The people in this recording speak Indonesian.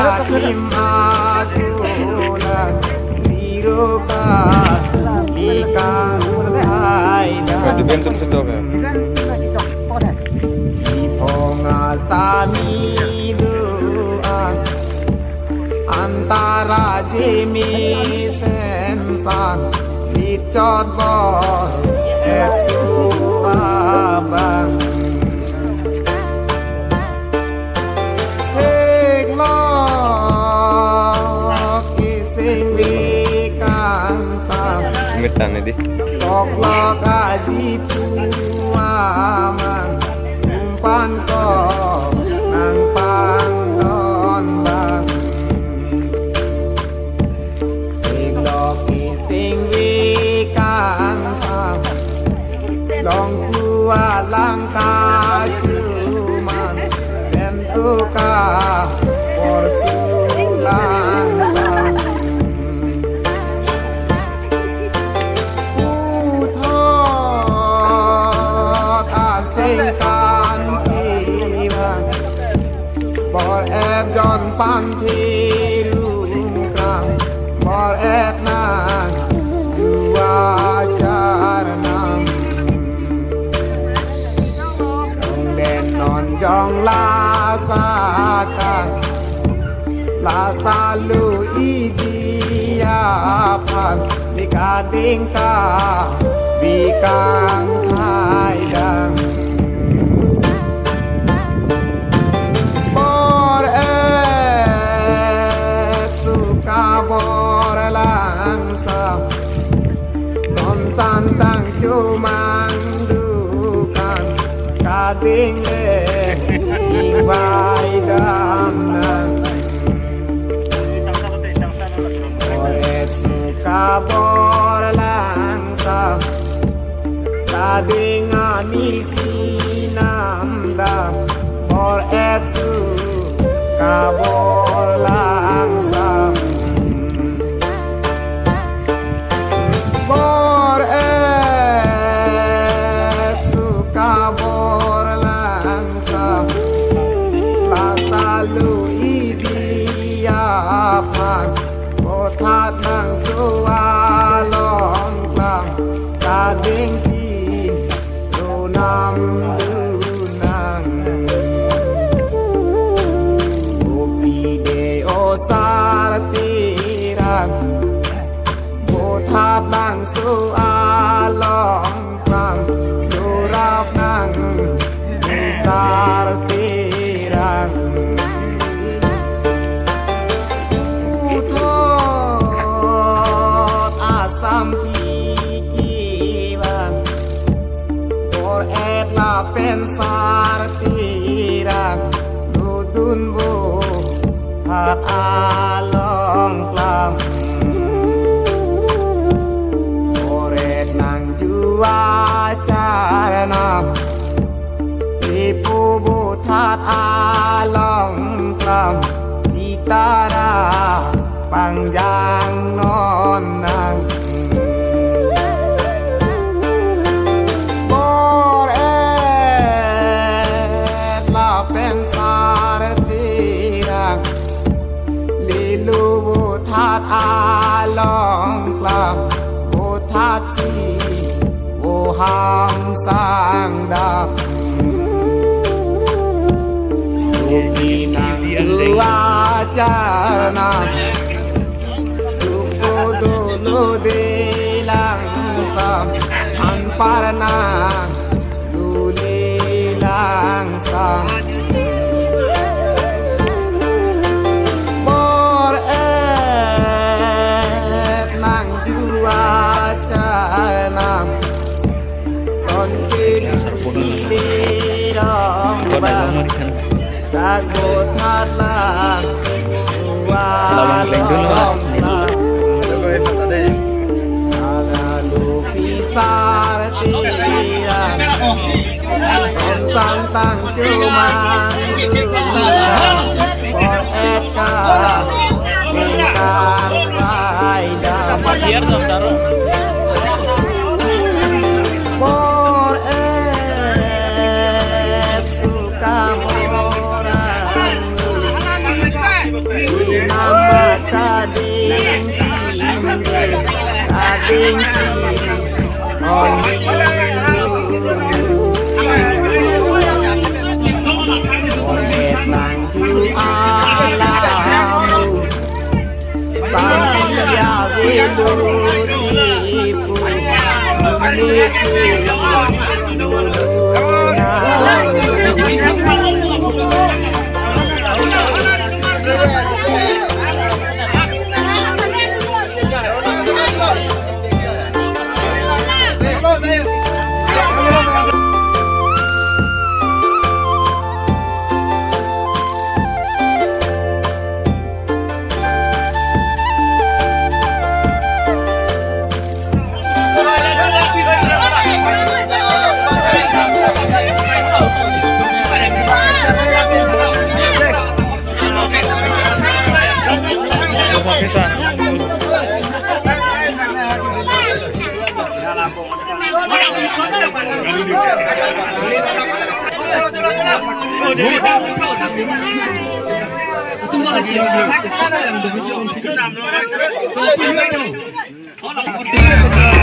Hakim Agunan Niroka Ikan Haida dibentuk sedok ya. Dipongasani doa antara Jemi Sensan dicot bor Surabang Mitan ini. Tok lok aji puaman umpan kok nang pangdon bang sing loki sing wikang sam long kualang kacuman sen suka porsulang sam kan tiwang bor jon pantirung kang bor nang jua jarnam den non jong lasakan lasalu ijiapan dikading ka bikang haidang bor langsam non santang cumang dukan kading ingwai damnang boret suka bor langsam kading anisi namdam bor suka bor langsam bor suka bor langsam lasalu ijiapan kotat nang sualong klang kading kin lunam dunang upi deo sartirang tháp lang su a long klang durap nang sartirang uthot asam pikiwang bor la pen sartirang dudun bu thap a long klang wacarana tipu butat along klam citara panjang nonang bor la pensar tirang lilu butat along klam butat si ham sang dap Yuki nang dua carna Tuk sudulu dilang sam Anparna dulilang sam bor nang jua carna Tagot hatlang sualong Alalu pisar tirang Om santang cumang por etka Bintang faida suka borang kading on nang ju alamu samya velu tipu Itu